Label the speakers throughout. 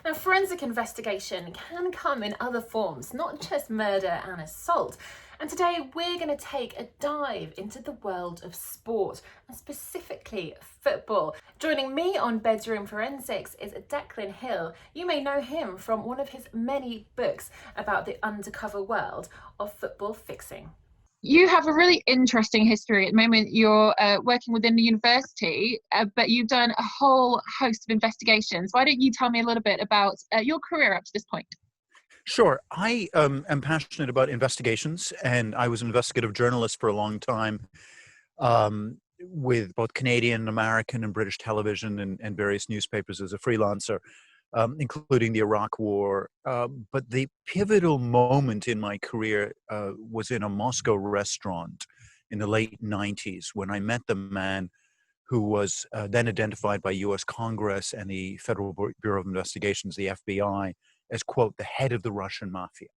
Speaker 1: Now, forensic investigation can come in other forms, not just murder and assault. And today we're going to take a dive into the world of sport, and specifically football. Joining me on Bedroom Forensics is Declan Hill. You may know him from one of his many books about the undercover world of football fixing.
Speaker 2: You have a really interesting history. At the moment, you're working within the university, but you've done a whole host of investigations. Why don't you tell me a little bit about your career up to this point?
Speaker 3: Sure. I am passionate about investigations, and I was an investigative journalist for a long time with both Canadian, American, and British television and various newspapers as a freelancer, including the Iraq War. But the pivotal moment in my career was in a Moscow restaurant in the late 90s when I met the man who was then identified by U.S. Congress and the Federal Bureau of Investigations, the FBI, as, quote, the head of the Russian Mafia.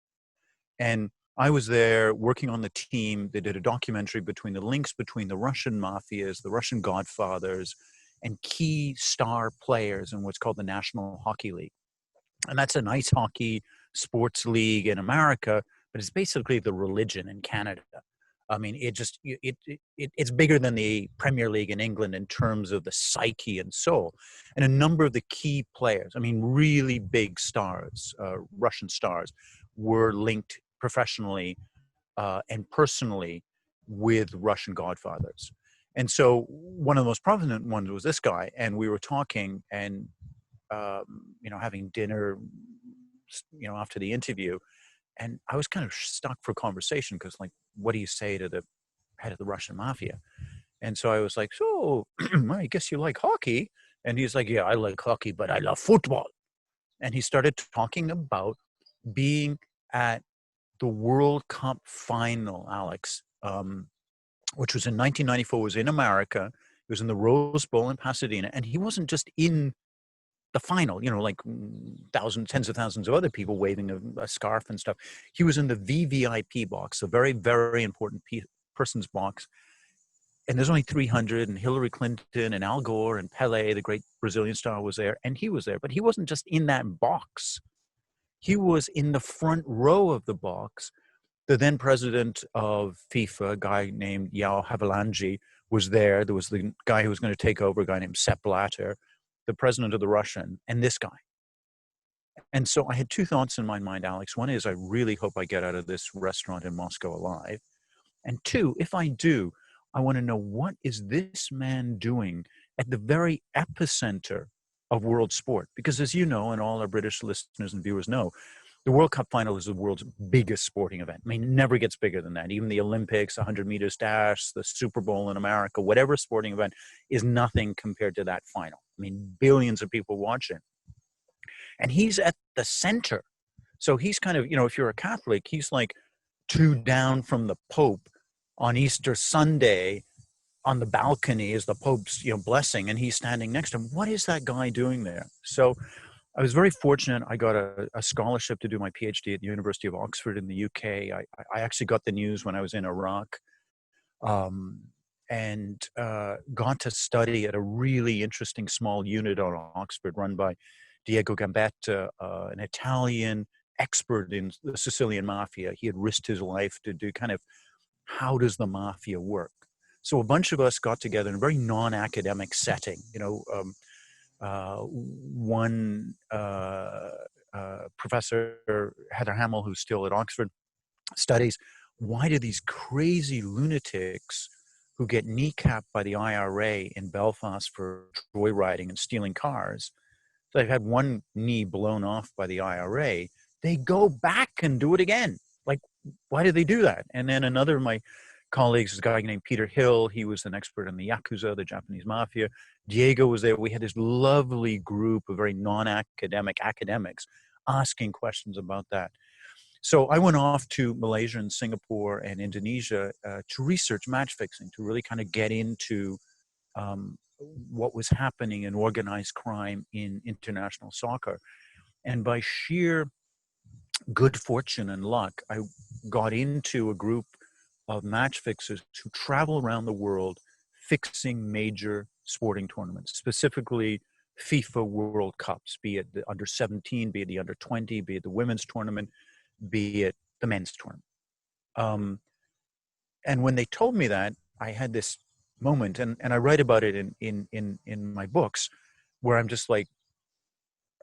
Speaker 3: And I was there working on the team that did a documentary between the links between the Russian mafias, the Russian godfathers, and key star players in what's called the National Hockey League. And that's an ice hockey sports league in America, but it's basically the religion in Canada. I mean, it's bigger than the Premier League in England in terms of the psyche and soul. And a number of the key players, I mean, really big stars, Russian stars, were linked professionally and personally with Russian godfathers. And so one of the most prominent ones was this guy. And we were talking and, having dinner, after the interview. And I was kind of stuck for conversation because, like, what do you say to the head of the Russian mafia? And so I was like, so I guess you like hockey? And he's like, yeah, I like hockey, but I love football. And he started talking about being at the World Cup final, Alex, which was in 1994, was in America. It was in the Rose Bowl in Pasadena. And he wasn't just in the final, like tens of thousands of other people waving a scarf and stuff. He was in the VVIP box, a very, very important person's box. And there's only 300, and Hillary Clinton and Al Gore and Pele, the great Brazilian star, was there, and he was there. But he wasn't just in that box. He was in the front row of the box. The then president of FIFA, a guy named João Havelange, was there. There was the guy who was going to take over, a guy named Sepp Blatter, the president of the Russian, and this guy. And so I had two thoughts in my mind, Alex. One is I really hope I get out of this restaurant in Moscow alive. And two, if I do, I want to know, what is this man doing at the very epicenter of world sport? Because as you know, and all our British listeners and viewers know, the World Cup final is the world's biggest sporting event. I mean, it never gets bigger than that. Even the Olympics, 100 meters dash, the Super Bowl in America, whatever sporting event is nothing compared to that final. I mean, billions of people watch it. And he's at the center. So he's kind of, if you're a Catholic, he's like two down from the Pope on Easter Sunday on the balcony as the Pope's, blessing, and he's standing next to him. What is that guy doing there? So I was very fortunate. I got a scholarship to do my PhD at the University of Oxford in the UK. I actually got the news when I was in Iraq, and got to study at a really interesting small unit on Oxford run by Diego Gambetta, an Italian expert in the Sicilian Mafia. He had risked his life to do kind of, how does the Mafia work? So a bunch of us got together in a very non-academic setting, one professor, Heather Hamill, who's still at Oxford, studies why do these crazy lunatics who get kneecapped by the IRA in Belfast for joyriding and stealing cars, so they've had one knee blown off by the IRA, they go back and do it again. Like, why do they do that? And then another of my colleagues is a guy named Peter Hill. He was an expert in the Yakuza, the Japanese Mafia. Diego was there. We had this lovely group of very non-academic academics asking questions about that. So I went off to Malaysia and Singapore and Indonesia to research match fixing, to really kind of get into what was happening in organized crime in international soccer. And by sheer good fortune and luck, I got into a group of match fixers who travel around the world fixing major sporting tournaments, specifically FIFA World Cups, be it the under 17, be it the under 20, be it the women's tournament, be it the men's tournament. And when they told me that, I had this moment, and I write about it in my books, where I'm just like,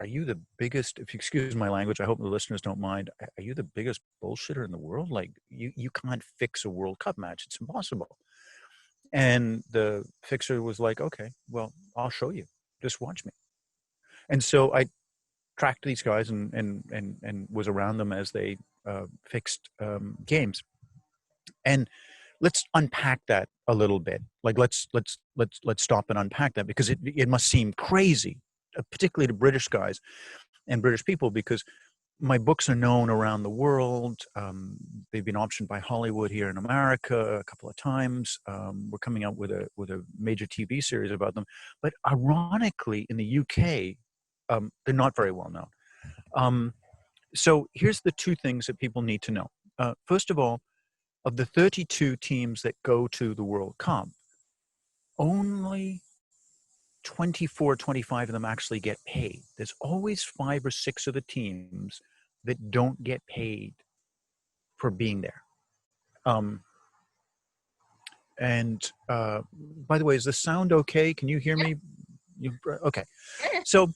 Speaker 3: are you the biggest, if you excuse my language, I hope the listeners don't mind, are you the biggest bullshitter in the world? Like, you can't fix a World Cup match. It's impossible. And the fixer was like, okay, well, I'll show you. Just watch me. And so I tracked these guys and was around them as they fixed games. And let's unpack that a little bit. Like, let's stop and unpack that, because it must seem crazy, particularly to British guys and British people, because my books are known around the world. They've been optioned by Hollywood here in America a couple of times. We're coming out with a major TV series about them. But ironically, in the UK, they're not very well known. So here's the two things that people need to know. First of all, of the 32 teams that go to the World Cup, only 24, 25 of them actually get paid. There's always 5 or 6 of the teams that don't get paid for being there. By the way, is the sound okay? Can you hear me? Okay. So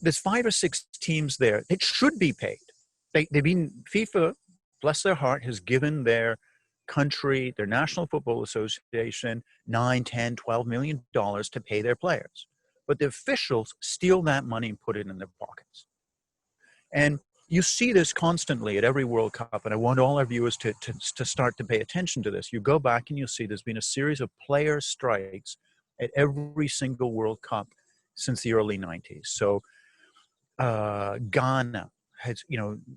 Speaker 3: there's 5 or 6 teams there that should be paid. They've been, FIFA, bless their heart, has given their country, their National Football Association, $9, $10, $12 million to pay their players. But the officials steal that money and put it in their pockets. And you see this constantly at every World Cup, and I want all our viewers to start to pay attention to this. You go back and you'll see there's been a series of player strikes at every single World Cup since the early 90s. So Ghana has,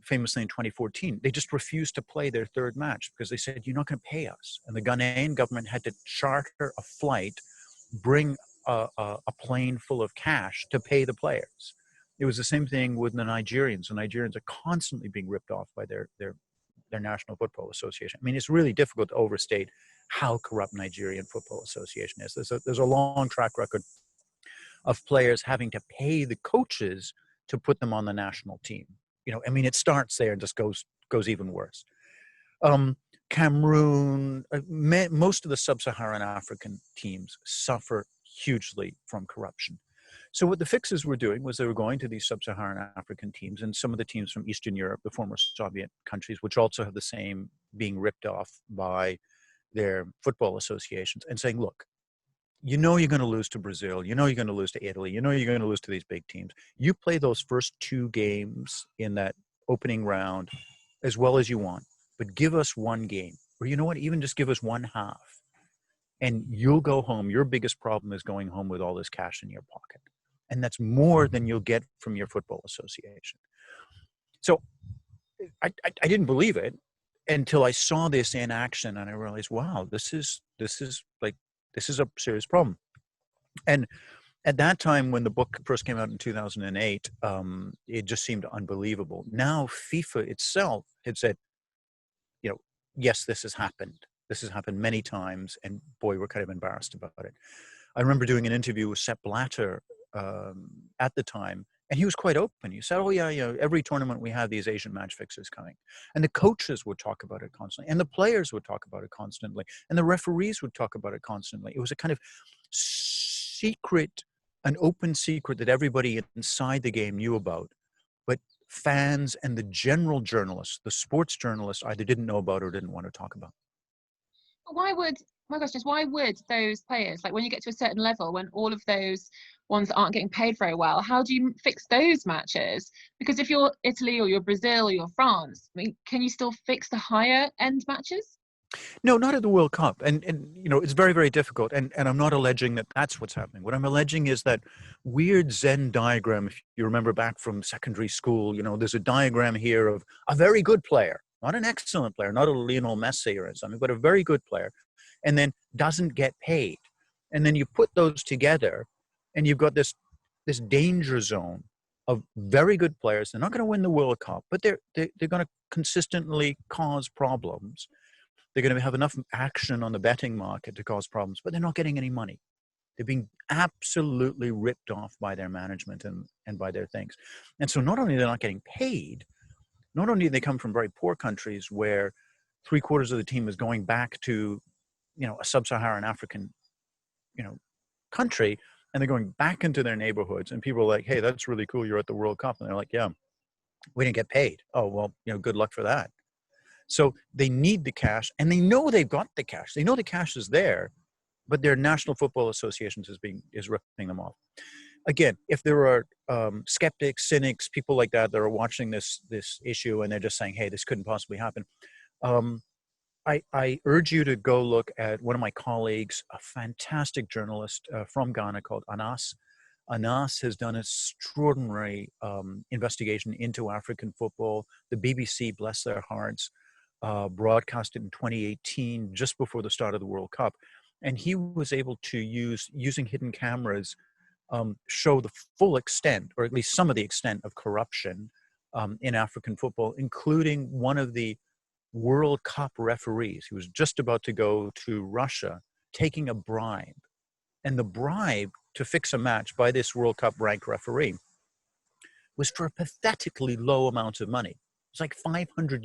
Speaker 3: famously in 2014, they just refused to play their third match because they said, you're not going to pay us. And the Ghanaian government had to charter a flight, bring a plane full of cash to pay the players. It was the same thing with the Nigerians. The Nigerians are constantly being ripped off by their National Football Association. I mean, it's really difficult to overstate how corrupt Nigerian Football Association is. There's a long track record of players having to pay the coaches to put them on the national team. I mean, it starts there and just goes even worse. Cameroon, most of the sub-Saharan African teams suffer hugely from corruption. So what the fixers were doing was they were going to these sub-Saharan African teams and some of the teams from Eastern Europe, the former Soviet countries, which also have the same, being ripped off by their football associations, and saying, look, you're going to lose to Brazil, you're going to lose to Italy, you're going to lose to these big teams. You play those first 2 games in that opening round as well as you want, but give us 1 game. Or you know what, even just give us 1 half. And you'll go home. Your biggest problem is going home with all this cash in your pocket. And that's more than you'll get from your football association. So I didn't believe it until I saw this in action, and I realized, wow, this is a serious problem. And at that time, when the book first came out in 2008, it just seemed unbelievable. Now FIFA itself had said, yes, this has happened. This has happened many times, and boy, we're kind of embarrassed about it. I remember doing an interview with Sepp Blatter at the time, and he was quite open. He said, oh yeah, every tournament we have these Asian match fixers coming. And the coaches would talk about it constantly, and the players would talk about it constantly, and the referees would talk about it constantly. It was a kind of secret, an open secret that everybody inside the game knew about, but fans and the general journalists, the sports journalists, either didn't know about or didn't want to talk about.
Speaker 2: My question is, why would those players, like when you get to a certain level, when all of those ones aren't getting paid very well, how do you fix those matches? Because if you're Italy or you're Brazil or you're France, I mean, can you still fix the higher end matches?
Speaker 3: No, not at the World Cup. And it's very, very difficult. And I'm not alleging that that's what's happening. What I'm alleging is that weird Venn diagram, if you remember back from secondary school, there's a diagram here of a very good player, not an excellent player, not a Lionel Messi or something, but a very good player, and then doesn't get paid. And then you put those together and you've got this danger zone of very good players. They're not going to win the World Cup, but they're going to consistently cause problems. They're going to have enough action on the betting market to cause problems, but they're not getting any money. They're being absolutely ripped off by their management and by their things. And so not only they're not getting paid, not only do they come from very poor countries where 3/4 of the team is going back to, a sub-Saharan African, country, and they're going back into their neighborhoods, and people are like, hey, that's really cool, you're at the World Cup. And they're like, yeah, we didn't get paid. Oh, well, good luck for that. So they need the cash, and they know they've got the cash. They know the cash is there, but their national football associations is ripping them off. Again, if there are skeptics, cynics, people like that are watching this issue and they're just saying, hey, this couldn't possibly happen, I urge you to go look at one of my colleagues, a fantastic journalist from Ghana called Anas. Anas has done an extraordinary investigation into African football. The BBC, bless their hearts, broadcast it in 2018, just before the start of the World Cup. And he was able to using hidden cameras, show the full extent, or at least some of the extent of corruption in African football, including one of the World Cup referees who was just about to go to Russia, taking a bribe. And the bribe to fix a match by this World Cup ranked referee was for a pathetically low amount of money. It was like $500.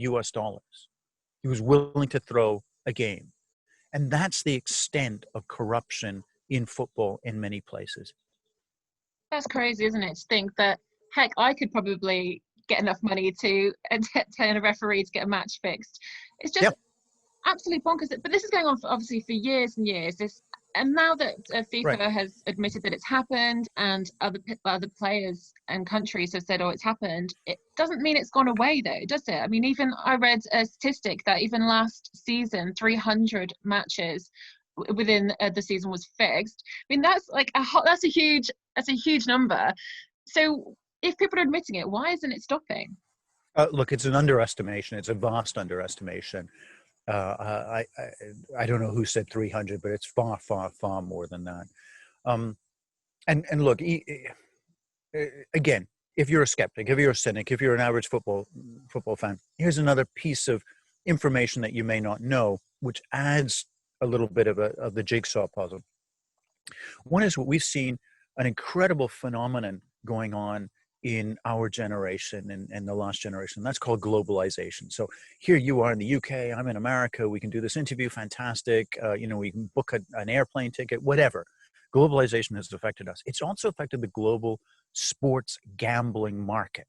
Speaker 3: He was willing to throw a game. And that's the extent of corruption in football in many places.
Speaker 2: That's crazy, isn't it? To think that, heck, I could probably get enough money to turn a referee to get a match fixed. It's just absolutely bonkers. But this is going on obviously for years and years. And now that FIFA has admitted that it's happened, and other players and countries have said, oh, it's happened, it doesn't mean it's gone away, though, does it? I mean, even I read a statistic that even last season, 300 matches within the season was fixed. I mean, that's like that's a huge number. So if people are admitting it, why isn't it stopping?
Speaker 3: Look, it's an underestimation. It's a vast underestimation. I don't know who said 300, but it's far, far, far more than that. And look, again, if you're a skeptic, if you're a cynic, if you're an average football fan, here's another piece of information that you may not know, which adds a little bit of the jigsaw puzzle. One is what we've seen, an incredible phenomenon going on in our generation and the last generation. That's called globalization. So here you are in the UK, I'm in America, we can do this interview, fantastic. We can book an airplane ticket, whatever. Globalization has affected us. It's also affected the global sports gambling market.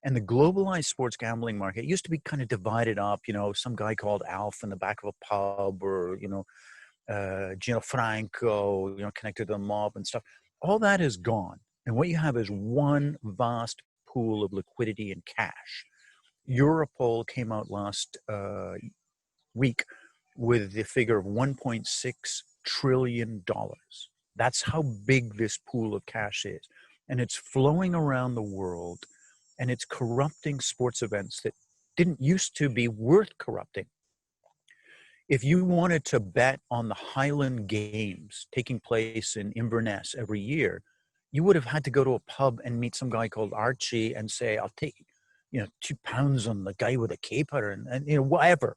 Speaker 3: And the globalized sports gambling market used to be kind of divided up, some guy called Alf in the back of a pub, or, Gino Franco, connected to the mob and stuff. All that is gone. And what you have is one vast pool of liquidity and cash. Europol came out last week with the figure of $1.6 trillion. That's how big this pool of cash is. And it's flowing around the world, and it's corrupting sports events that didn't used to be worth corrupting. If you wanted to bet on the Highland Games taking place in Inverness every year, you would have had to go to a pub and meet some guy called Archie and say, I'll take, £2 on the guy with a caper and whatever.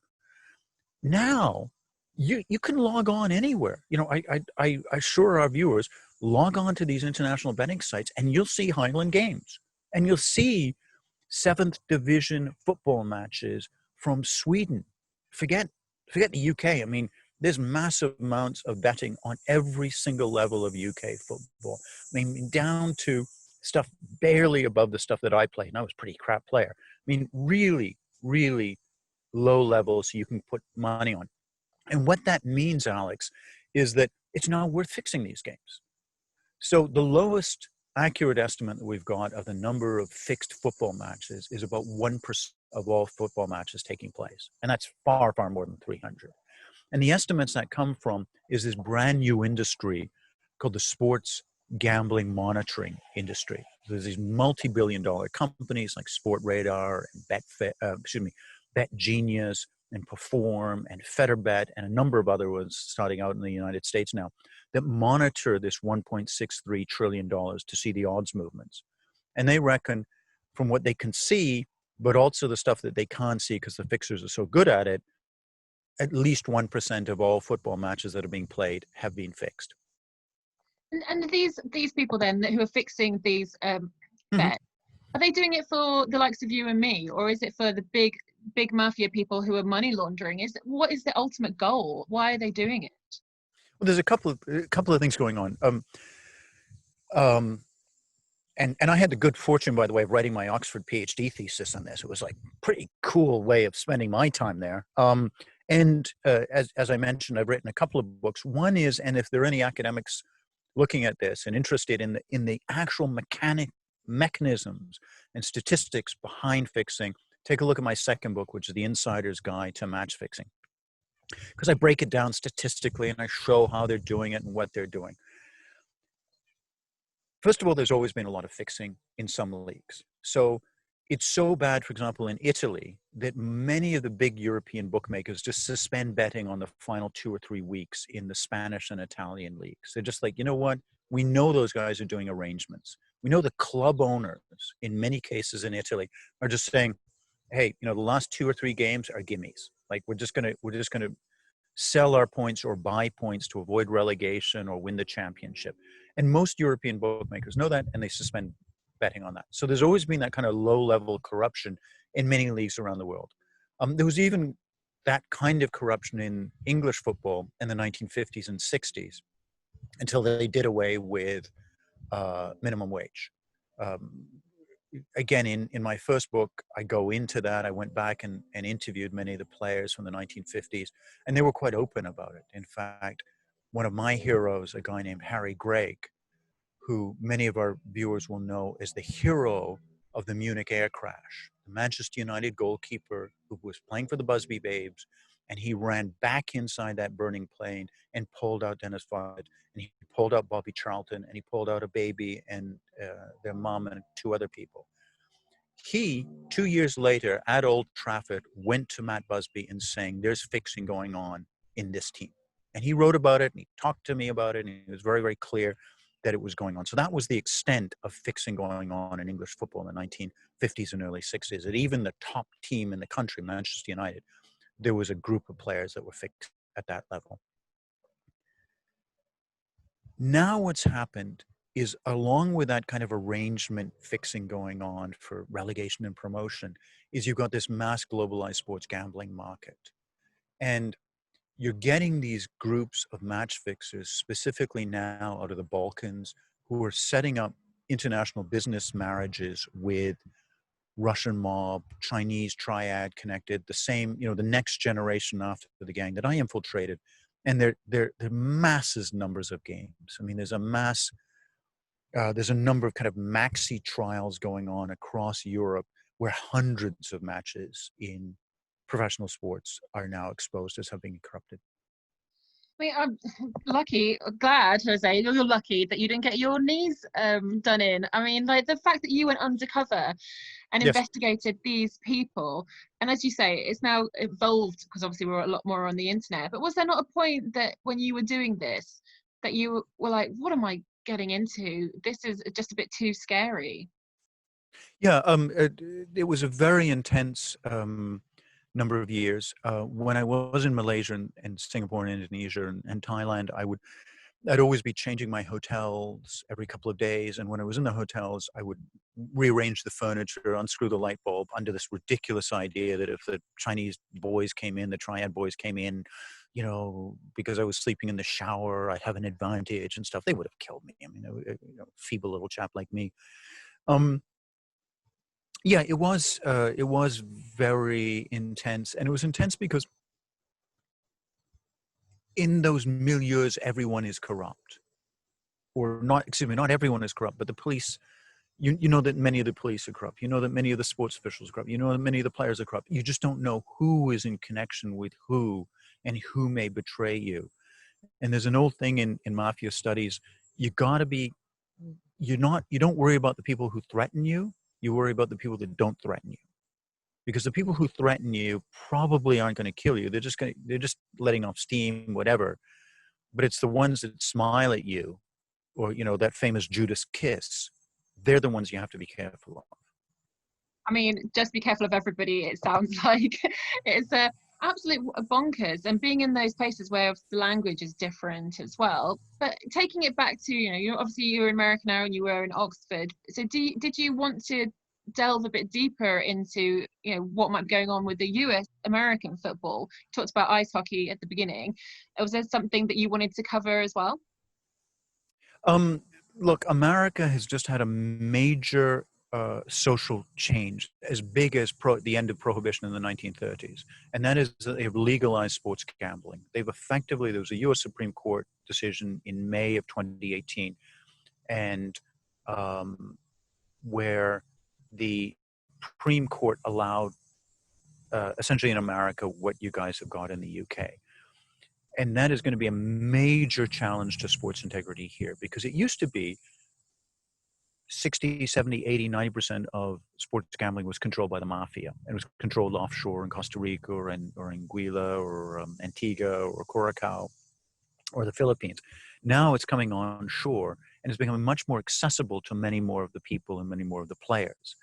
Speaker 3: Now, you can log on anywhere. I assure our viewers, log on to these international betting sites and you'll see Highland Games. And you'll see 7th division football matches from Sweden. Forget the UK. I mean, there's massive amounts of betting on every single level of UK football. I mean, down to stuff barely above the stuff that I played, and I was a pretty crap player. I mean, really, really low levels you can put money on. And what that means, Alex, is that it's not worth fixing these games. So the lowest accurate estimate that we've got of the number of fixed football matches is about 1% of all football matches taking place. And that's far, far more than 300. And the estimates that come from is this brand new industry called the sports gambling monitoring industry. There's these multi-billion-dollar companies like Sportradar and BetGenius and Perform and FetterBet and a number of other ones starting out in the United States now that monitor this $1.63 trillion to see the odds movements. And they reckon from what they can see, but also the stuff that they can't see because the fixers are so good at it, at least 1% of all football matches that are being played have been fixed.
Speaker 2: And these people then who are fixing these
Speaker 3: Mhm.
Speaker 2: bets, are they doing it for the likes of you and me, or is it for the big mafia people who are money laundering? What is the ultimate goal? Why are they doing it?
Speaker 3: Well, there's a couple of things going on. Um, and I had the good fortune, by the way, of writing my Oxford PhD thesis on this. It was like pretty cool way of spending my time there. And as I mentioned, I've written a couple of books. One is, and if there are any academics looking at this and interested in the actual mechanisms and statistics behind fixing, take a look at my second book, which is The Insider's Guide to Match Fixing, because I break it down statistically and I show how they're doing it and what they're doing. First of all, there's always been a lot of fixing in some leagues. So it's so bad, for example, in Italy, that many of the big European bookmakers just suspend betting on the final 2 or 3 weeks in the Spanish and Italian leagues. They're just like, you know what? We know those guys are doing arrangements. We know the club owners, in many cases in Italy, are just saying, hey, the last 2 or 3 games are gimmies. Like we're just gonna sell our points or buy points to avoid relegation or win the championship. And most European bookmakers know that, and they suspend betting on that. So there's always been that kind of low-level corruption in many leagues around the world. There was even that kind of corruption in English football in the 1950s and 60s until they did away with minimum wage. Again, in my first book, I go into that. I went back and interviewed many of the players from the 1950s, and they were quite open about it. In fact, one of my heroes, a guy named Harry Gregg, who many of our viewers will know as the hero of the Munich air crash, the Manchester United goalkeeper who was playing for the Busby Babes, and he ran back inside that burning plane and pulled out Dennis Fawcett, and he pulled out Bobby Charlton, and he pulled out a baby and their mom and 2 other people. He, 2 years later at Old Trafford, went to Matt Busby and saying, there's fixing going on in this team. And he wrote about it and he talked to me about it, and it was very, very clear that it was going on. So that was the extent of fixing going on in English football in the 1950s and early 60s. That even the top team in the country, Manchester United, there was a group of players that were fixed at that level. Now what's happened is, along with that kind of arrangement fixing going on for relegation and promotion, is you've got this mass globalized sports gambling market. And you're getting these groups of match fixers, specifically now out of the Balkans, who are setting up international business marriages with Russian mob, Chinese triad connected, the same, the next generation after the gang that I infiltrated. And they're masses numbers of games. I mean, there's a number of kind of maxi trials going on across Europe where hundreds of matches in professional sports are now exposed as having been corrupted.
Speaker 2: I mean, I'm glad, Jose, you're lucky that you didn't get your knees done in. I mean, like the fact that you went undercover and
Speaker 3: Yes.
Speaker 2: investigated these people, and as you say, it's now evolved because obviously we're a lot more on the internet. But was there not a point that when you were doing this, that you were like, what am I getting into? This is just a bit too scary.
Speaker 3: Yeah, it was a very intense number of years. When I was in Malaysia and Singapore and Indonesia and Thailand, I'd always be changing my hotels every couple of days. And when I was in the hotels, I would rearrange the furniture, unscrew the light bulb, under this ridiculous idea that if the Chinese boys came in, the triad boys came in, because I was sleeping in the shower, I'd have an advantage and stuff. They would have killed me. I mean, a feeble little chap like me. Yeah, it was very intense, and it was intense because in those milieus, everyone is corrupt, or not. Excuse me, not everyone is corrupt, but the police. You know that many of the police are corrupt. You know that many of the sports officials are corrupt. You know that many of the players are corrupt. You just don't know who is in connection with who and who may betray you. And there's an old thing in Mafia studies. You don't worry about the people who threaten you. You worry about the people that don't threaten you. Because the people who threaten you probably aren't going to kill you. They're just letting off steam, whatever. But it's the ones that smile at you, or that famous Judas kiss. They're the ones you have to be careful of.
Speaker 2: I mean, just be careful of everybody. It sounds like it's a. absolute bonkers. And being in those places where the language is different as well. But taking it back to, you're obviously you're in America now and you were in Oxford. So did you want to delve a bit deeper into what might be going on with the US American football? You talked about ice hockey at the beginning. Was there something that you wanted to cover as well?
Speaker 3: Look, America has just had a major social change as big as the end of prohibition in the 1930s, and that is that they've legalized sports gambling. There was a U.S. Supreme Court decision in May of 2018, and where the Supreme Court allowed essentially in America what you guys have got in the UK. And that is going to be a major challenge to sports integrity here, because it used to be 60, 70, 80, 90% of sports gambling was controlled by the Mafia. And it was controlled offshore in Costa Rica or Anguilla or Antigua or Curacao or the Philippines. Now it's coming onshore and it's becoming much more accessible to many more of the people and many more of the players.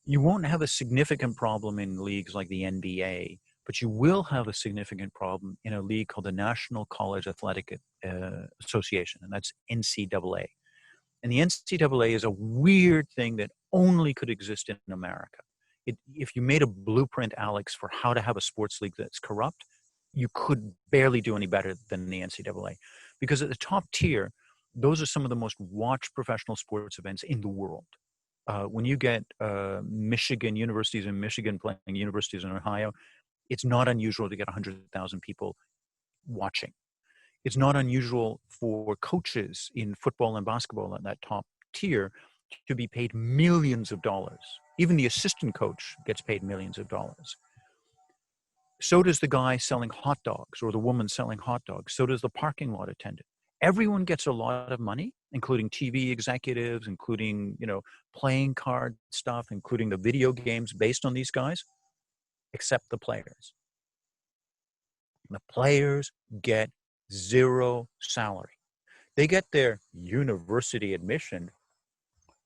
Speaker 3: You won't have a significant problem in leagues like the NBA, but you will have a significant problem in a league called the National College Athletic Association, and that's NCAA. And the NCAA is a weird thing that only could exist in America. If you made a blueprint, Alex, for how to have a sports league that's corrupt, you could barely do any better than the NCAA. Because at the top tier, those are some of the most watched professional sports events in the world. When you get universities in Michigan playing universities in Ohio, it's not unusual to get 100,000 people watching. It's not unusual for coaches in football and basketball at that top tier to be paid millions of dollars. Even the assistant coach gets paid millions of dollars. So does the guy selling hot dogs or the woman selling hot dogs. So does the parking lot attendant. Everyone gets a lot of money, including TV executives, including, playing card stuff, including the video games based on these guys, except the players. The players get zero salary. They get their university admission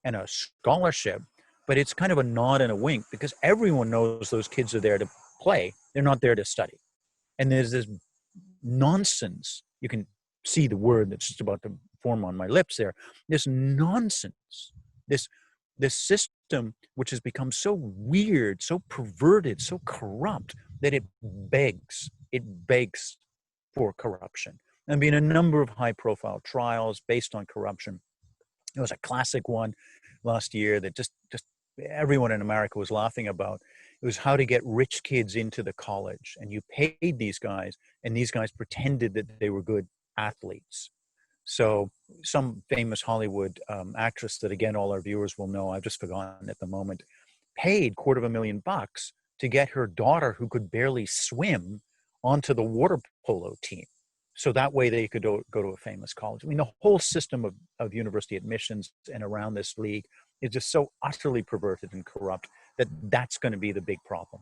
Speaker 3: and a scholarship, but it's kind of a nod and a wink because everyone knows those kids are there to play. They're not there to study. And there's this nonsense. You can see the word that's just about to form on my lips there. This nonsense, this system which has become so weird, so perverted, so corrupt that it begs for corruption. I mean, a number of high-profile trials based on corruption. There was a classic one last year that just everyone in America was laughing about. It was how to get rich kids into the college, and you paid these guys, and these guys pretended that they were good athletes. So some famous Hollywood actress that, again, all our viewers will know, I've just forgotten at the moment, paid $250,000 to get her daughter, who could barely swim, onto the water polo team. So that way they could go to a famous college. I mean, the whole system of university admissions and around this league is just so utterly perverted and corrupt that that's going to be the big problem.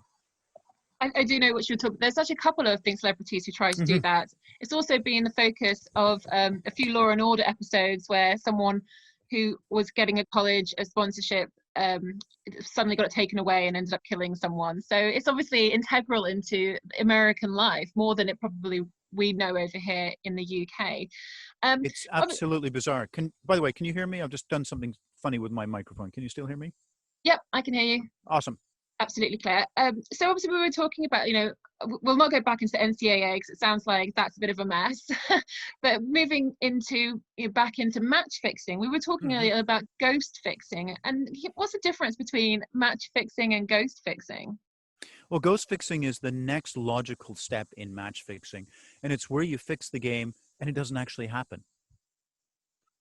Speaker 2: I do know what you're talking. There's such a couple of celebrities who try to do that. It's also been the focus of a few Law and Order episodes where someone who was getting a college a sponsorship suddenly got it taken away and ended up killing someone. So it's obviously integral into American life more than it probably we know over here in the UK.
Speaker 3: It's absolutely bizarre. By the way, can you hear me? I've just done something funny with my microphone. Can you still hear me?
Speaker 2: Yep, I can hear you.
Speaker 3: Awesome.
Speaker 2: Absolutely clear. So obviously we were talking about, we'll not go back into NCAA because it sounds like that's a bit of a mess. But moving into back into match fixing, we were talking earlier about ghost fixing. And what's the difference between match fixing and ghost fixing?
Speaker 3: Well, ghost fixing is the next logical step in match fixing, and it's where you fix the game and it doesn't actually happen.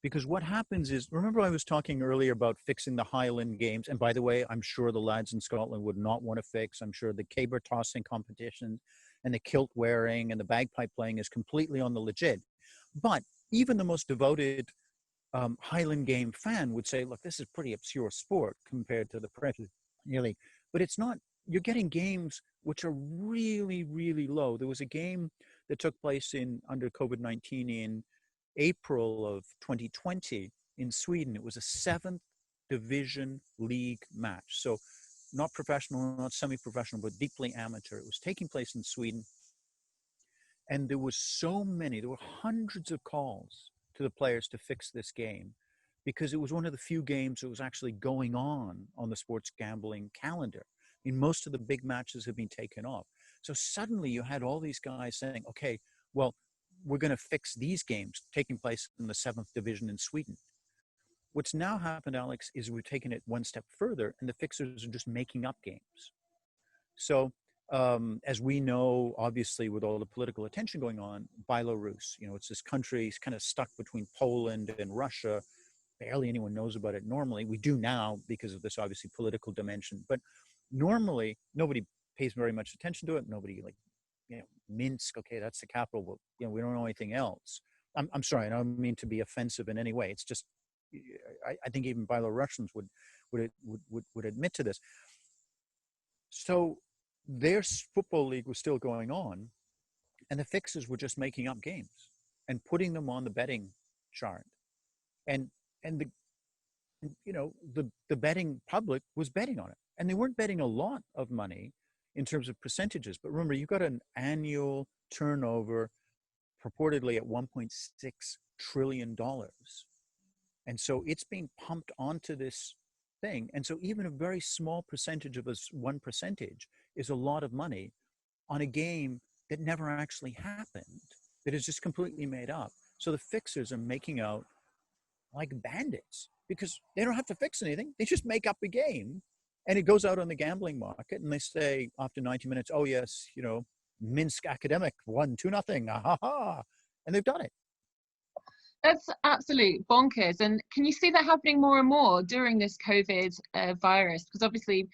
Speaker 3: Because what happens is, remember I was talking earlier about fixing the Highland games, and by the way, I'm sure the lads in Scotland would not want to fix. I'm sure the caber tossing competition and the kilt wearing and the bagpipe playing is completely on the legit. But even the most devoted Highland game fan would say, look, this is pretty obscure sport compared to the Premier League. But it's not. You're getting games which are really, really low. There was a game that took place under COVID-19 in April of 2020 in Sweden. It was a 7th division league match. So not professional, not semi-professional, but deeply amateur. It was taking place in Sweden. And there were hundreds of calls to the players to fix this game because it was one of the few games that was actually going on the sports gambling calendar. I mean, most of the big matches have been taken off. So suddenly you had all these guys saying, okay, well, we're going to fix these games taking place in the 7th division in Sweden. What's now happened, Alex, is we're taking it one step further and the fixers are just making up games. So as we know, obviously, with all the political attention going on, Belarus, it's this country, it's kind of stuck between Poland and Russia. Barely anyone knows about it normally. We do now because of this obviously political dimension. But normally, nobody pays very much attention to it. Nobody Minsk, okay, that's the capital. But, we don't know anything else. I'm sorry, I don't mean to be offensive in any way. It's just, I think even Belarusians would admit to this. So their football league was still going on, and the fixers were just making up games and putting them on the betting chart. And the betting public was betting on it. And they weren't betting a lot of money in terms of percentages. But remember, you've got an annual turnover purportedly at $1.6 trillion. And so it's being pumped onto this thing. And so even a very small percentage of this 1% is a lot of money on a game that never actually happened, that is just completely made up. So the fixers are making out like bandits because they don't have to fix anything. They just make up a game and it goes out on the gambling market and they say after 90 minutes, oh yes, Minsk Academic won 2-0, ha ha, and they've done it.
Speaker 2: That's absolute bonkers. And can you see that happening more and more during this COVID virus? Because obviously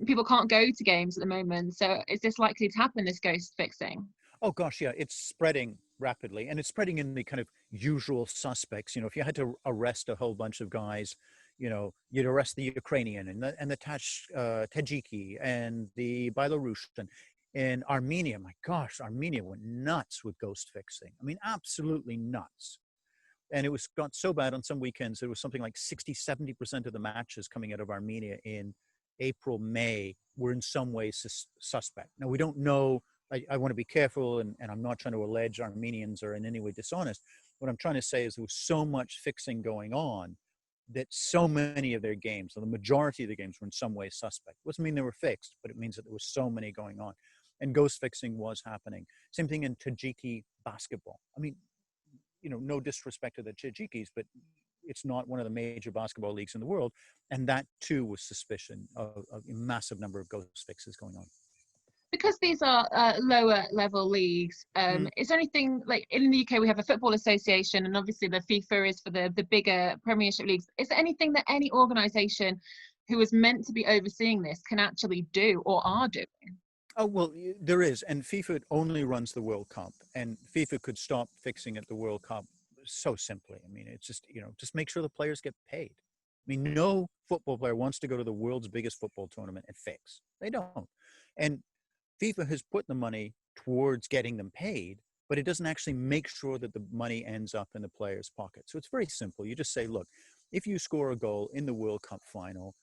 Speaker 2: people can't go to games at the moment. So is this likely to happen, this ghost fixing?
Speaker 3: Oh gosh, yeah, it's spreading rapidly, and it's spreading in the kind of usual suspects. If you had to arrest a whole bunch of guys, you'd arrest the Ukrainian and the Tajiki and the Belarusian. In Armenia, my gosh, Armenia went nuts with ghost fixing. I mean, absolutely nuts. And it got so bad on some weekends, it was something like 60-70% of the matches coming out of Armenia in April, May were in some way suspect. Now, we don't know. I want to be careful, and I'm not trying to allege Armenians are in any way dishonest. What I'm trying to say is there was so much fixing going on that so many of their games, or the majority of the games, were in some way suspect. It doesn't mean they were fixed, but it means that there was so many going on. And ghost fixing was happening. Same thing in Tajiki basketball. I mean, no disrespect to the Tajikis, but it's not one of the major basketball leagues in the world. And that too was suspicion of a massive number of ghost fixes going on.
Speaker 2: Because these are lower level leagues, is there anything, like in the UK we have a football association and obviously the FIFA is for the bigger Premiership leagues. Is there anything that any organisation who is meant to be overseeing this can actually do or are doing?
Speaker 3: Oh, well, there is. And FIFA only runs the World Cup. And FIFA could stop fixing at the World Cup so simply. I mean, it's just, just make sure the players get paid. I mean, no football player wants to go to the world's biggest football tournament and fix. They don't. And FIFA has put the money towards getting them paid, but it doesn't actually make sure that the money ends up in the player's pocket. So it's very simple. You just say, look, if you score a goal in the World Cup final,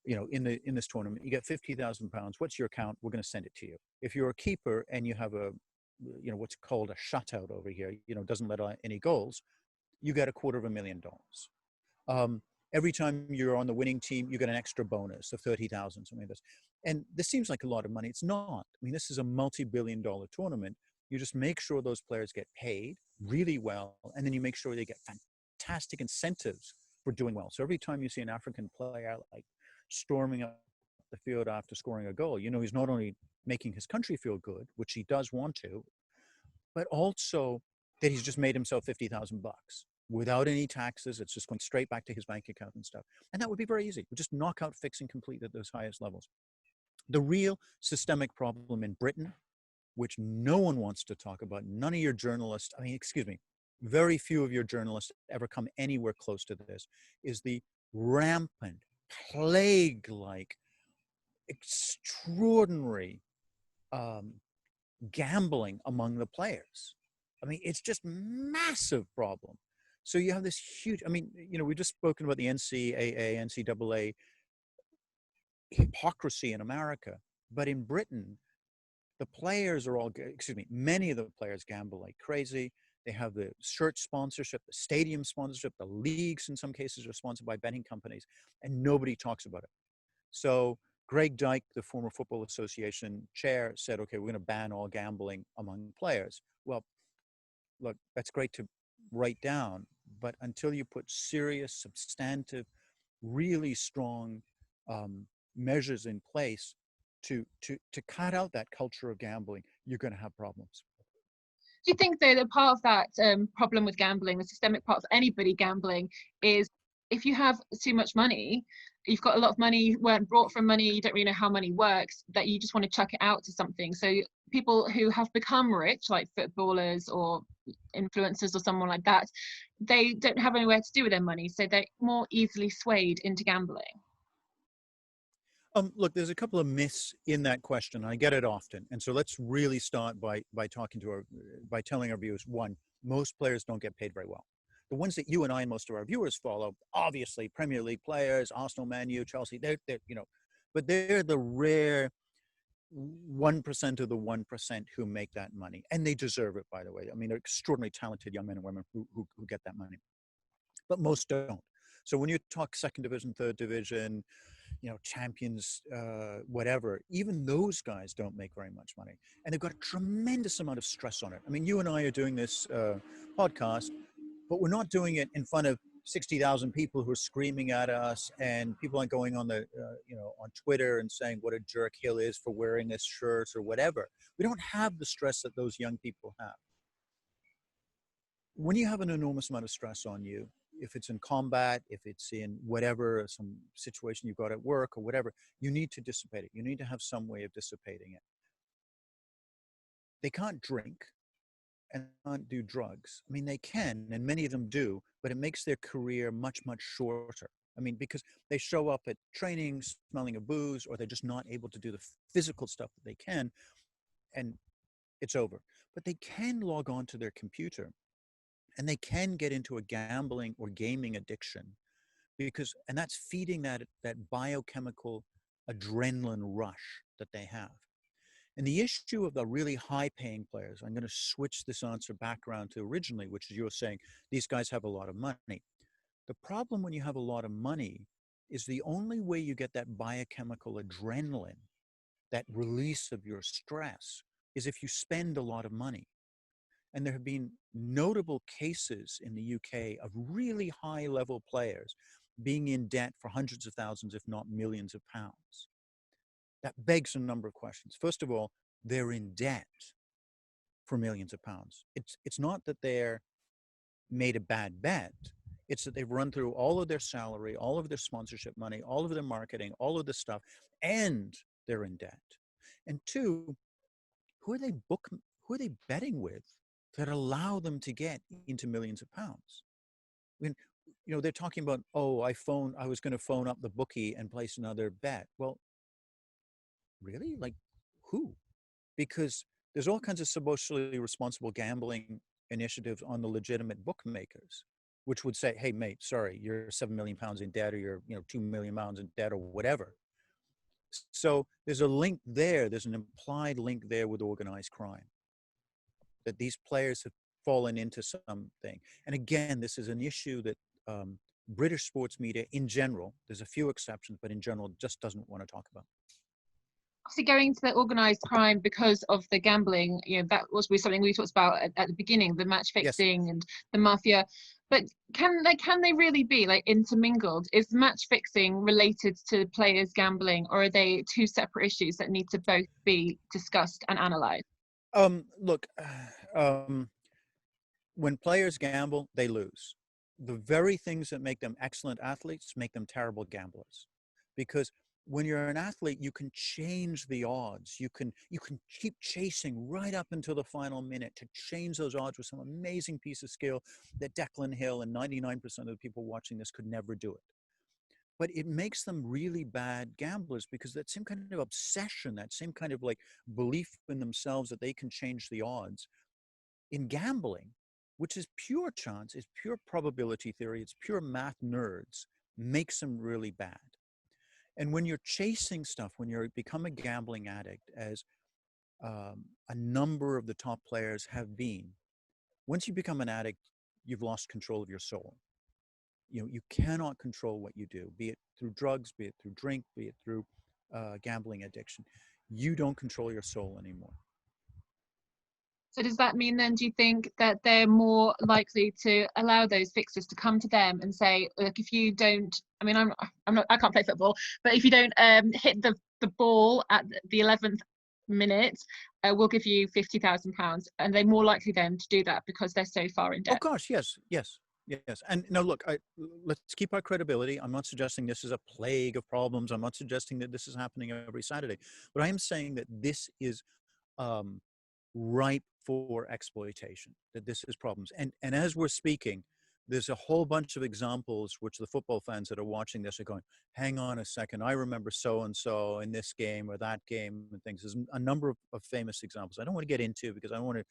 Speaker 3: in this tournament, you get £50,000. What's your account? We're going to send it to you. If you're a keeper and you have what's called a shutout over here, doesn't let out any goals, you get $250,000. Every time you're on the winning team, you get an extra bonus of 30,000, something like this. And this seems like a lot of money. It's not. I mean, this is a multi-billion-dollar tournament. You just make sure those players get paid really well, and then you make sure they get fantastic incentives for doing well. So every time you see an African player like storming up the field after scoring a goal, he's not only making his country feel good, which he does want to, but also that he's just made himself $50,000 without any taxes. It's just going straight back to his bank account and stuff. And that would be very easy. We'll just knock out fixing completely at those highest levels. The real systemic problem in Britain, which no one wants to talk about, none of your journalists, very few of your journalists ever come anywhere close to this, is the rampant, plague-like, extraordinary gambling among the players. I mean, it's just massive problem. So you have this huge, we've just spoken about the NCAA, NCAA. hypocrisy in America. But in Britain, the players are all, excuse me, many of the players gamble like crazy. They have the shirt sponsorship, the stadium sponsorship, the leagues in some cases are sponsored by betting companies, and nobody talks about it. So Greg Dyke, the former Football Association chair, said, okay, we're going to ban all gambling among players. Well, look, that's great to write down, but until you put serious, substantive, really strong measures in place to cut out that culture of gambling, you're going to have problems.
Speaker 2: Do you think, though, that part of that problem with gambling, the systemic part of anybody gambling, is if you have too much money, you've got a lot of money, you weren't brought from money, you don't really know how money works, that you just want to chuck it out to something. So people who have become rich, like footballers or influencers or someone like that, they don't have anywhere to do with their money, so they're more easily swayed into gambling.
Speaker 3: Look, there's a couple of myths in that question. I get it often. And so let's really start by telling our viewers, one, most players don't get paid very well. The ones that you and I and most of our viewers follow, obviously Premier League players, Arsenal, Man U, Chelsea, they're but they're the rare 1% of the 1% who make that money. And they deserve it, by the way. I mean, they're extraordinarily talented young men and women who get that money. But most don't. So when you talk second division, third division, champions, whatever, even those guys don't make very much money. And they've got a tremendous amount of stress on it. I mean, you and I are doing this podcast, but we're not doing it in front of 60,000 people who are screaming at us, and people aren't going on on Twitter and saying what a jerk Hill is for wearing this shirt or whatever. We don't have the stress that those young people have. When you have an enormous amount of stress on you, if it's in combat, if it's in whatever, some situation you've got at work or whatever, you need to dissipate it. You need to have some way of dissipating it. They can't drink and can't do drugs. I mean, they can, and many of them do, but it makes their career much, much shorter. I mean, because they show up at training smelling of booze, or they're just not able to do the physical stuff that they can, and it's over. But they can log on to their computer and they can get into a gambling or gaming addiction and that's feeding that biochemical adrenaline rush that they have. And the issue of the really high paying players, I'm going to switch this answer back around to originally, which is you're saying these guys have a lot of money. The problem when you have a lot of money is the only way you get that biochemical adrenaline, that release of your stress, is if you spend a lot of money. And there have been notable cases in the UK of really high level players being in debt for hundreds of thousands, if not millions of pounds. That begs a number of questions. First of all, they're in debt for millions of pounds. It's not that they're made a bad bet. It's that they've run through all of their salary, all of their sponsorship money, all of their marketing, all of this stuff, and they're in debt. And two, who are they betting with that allow them to get into millions of pounds? I mean, they're talking about, I was going to phone up the bookie and place another bet. Well, really? Like who? Because there's all kinds of socially responsible gambling initiatives on the legitimate bookmakers, which would say, hey, mate, sorry, you're 7 million pounds in debt, or you're 2 million pounds in debt, or whatever. So there's a link there. There's an implied link there with organized crime, that these players have fallen into something. And again, this is an issue that British sports media in general, there's a few exceptions, but in general just doesn't want to talk about.
Speaker 2: Obviously, going to the organised crime because of the gambling, that was something we talked about at the beginning, the match fixing. Yes. And the Mafia. But can they really be like intermingled? Is match fixing related to players gambling, or are they two separate issues that need to both be discussed and analysed?
Speaker 3: Look, when players gamble, they lose. The very things that make them excellent athletes make them terrible gamblers, because when you're an athlete, you can change the odds. You can keep chasing right up until the final minute to change those odds with some amazing piece of skill that Declan Hill and 99% of the people watching this could never do it. But it makes them really bad gamblers, because that same kind of obsession, that same kind of like belief in themselves that they can change the odds in gambling, which is pure chance, it's pure probability theory, it's pure math nerds, makes them really bad. And when you're chasing stuff, when you become a gambling addict, as a number of the top players have been, once you become an addict, you've lost control of your soul. You cannot control what you do, be it through drugs, be it through drink, be it through gambling addiction. You don't control your soul anymore.
Speaker 2: So does that mean then, do you think that they're more likely to allow those fixers to come to them and say, look, if you don't, I mean, I can't play football, but if you don't hit the ball at the 11th minute, we'll give you £50,000, and they're more likely then to do that because they're so far in
Speaker 3: Oh
Speaker 2: debt?
Speaker 3: gosh, yes. And no, look, let's keep our credibility. I'm not suggesting this is a plague of problems. I'm not suggesting that this is happening every Saturday, but I am saying that this is um, ripe for exploitation, that this is problems. And as we're speaking, there's a whole bunch of examples which the football fans that are watching this are going, hang on a second, I remember so-and-so in this game or that game and things. There's a number of famous examples I don't want to get into because I don't want to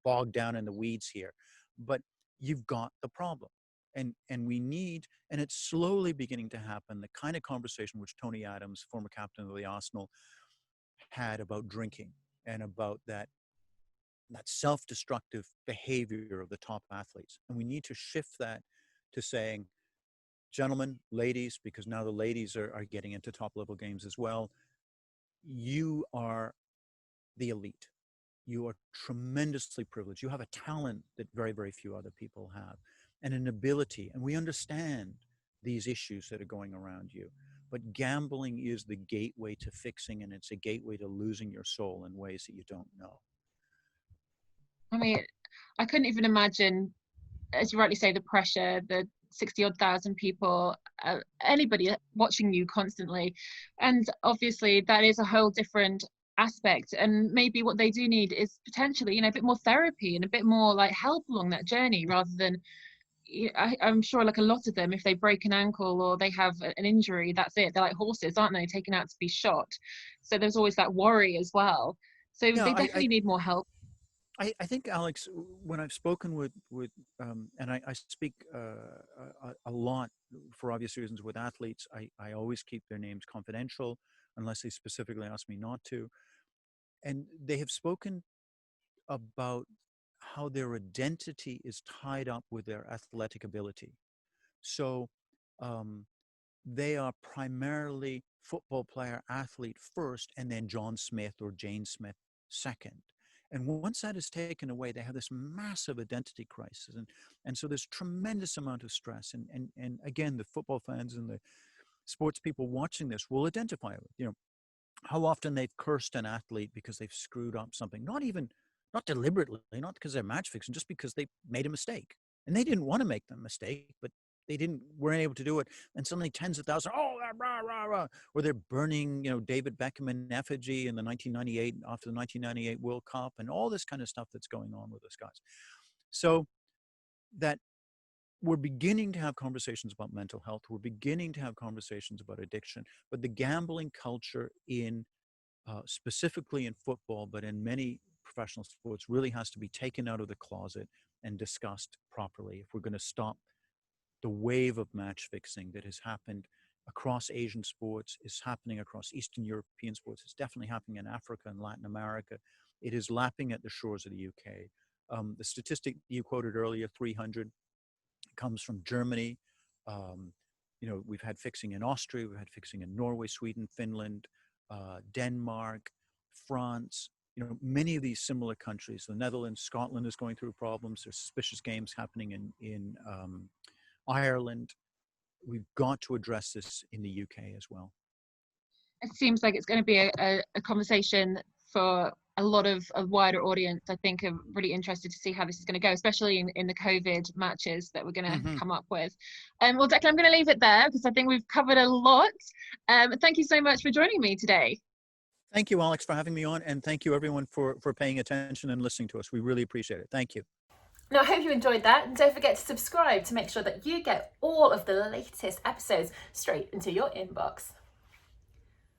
Speaker 3: bog down in the weeds here. But you've got the problem. And we need, and it's slowly beginning to happen, the kind of conversation which Tony Adams, former captain of the Arsenal, had about drinking and about that self-destructive behavior of the top athletes. And we need to shift that to saying, gentlemen, ladies, because now the ladies are getting into top level games as well, you are the elite. You are tremendously privileged. You have a talent that very, very few other people have, and an ability. And we understand these issues that are going around you. But gambling is the gateway to fixing, and it's a gateway to losing your soul in ways that you don't know.
Speaker 2: I mean, I couldn't even imagine, as you rightly say, the pressure, the 60-odd thousand people, anybody watching you constantly. And obviously that is a whole different aspect, and maybe what they do need is potentially, a bit more therapy and a bit more like help along that journey, rather than, I'm sure like a lot of them, if they break an ankle or they have an injury, that's it, they're like horses, aren't they, taken out to be shot. So there's always that worry as well. So
Speaker 3: Yeah,
Speaker 2: they definitely need more help.
Speaker 3: I think, Alex, when I've spoken with and I speak a lot for obvious reasons with athletes, I always keep their names confidential unless they specifically ask me not to. And they have spoken about how their identity is tied up with their athletic ability. So they are primarily football player, athlete first, and then John Smith or Jane Smith second. And once that is taken away, they have this massive identity crisis. And so there's tremendous amount of stress. And again, the football fans and the sports people watching this will identify with, how often they've cursed an athlete because they've screwed up something, not deliberately, not because they're match fixing, just because they made a mistake. And they didn't want to make the mistake, but weren't able to do it. And suddenly tens of thousands, rah, rah, rah. Or they're burning, David Beckham in effigy in the 1998, after the 1998 World Cup, and all this kind of stuff that's going on with those guys. So that we're beginning to have conversations about mental health. We're beginning to have conversations about addiction, but the gambling culture specifically in football, but in many professional sports, really has to be taken out of the closet and discussed properly if we're going to stop the wave of match fixing that has happened across Asian sports, is happening across Eastern European sports. It's definitely happening in Africa and Latin America. It is lapping at the shores of the UK. The statistic you quoted earlier, 300, comes from Germany. We've had fixing in Austria, we've had fixing in Norway, Sweden, Finland, Denmark, France, many of these similar countries. The Netherlands, Scotland is going through problems. There's suspicious games happening in Ireland. We've got to address this in the UK as well.
Speaker 2: It seems like it's going to be a conversation for a lot of a wider audience. I think are really interested to see how this is going to go, especially in the COVID matches that we're going to come up with. Well, Declan, I'm going to leave it there because I think we've covered a lot. Thank you so much for joining me today.
Speaker 3: Thank you, Alex, for having me on, and thank you everyone for paying attention and listening to us. We really appreciate it. Thank you.
Speaker 1: Now, I hope you enjoyed that, and don't forget to subscribe to make sure that you get all of the latest episodes straight into your inbox.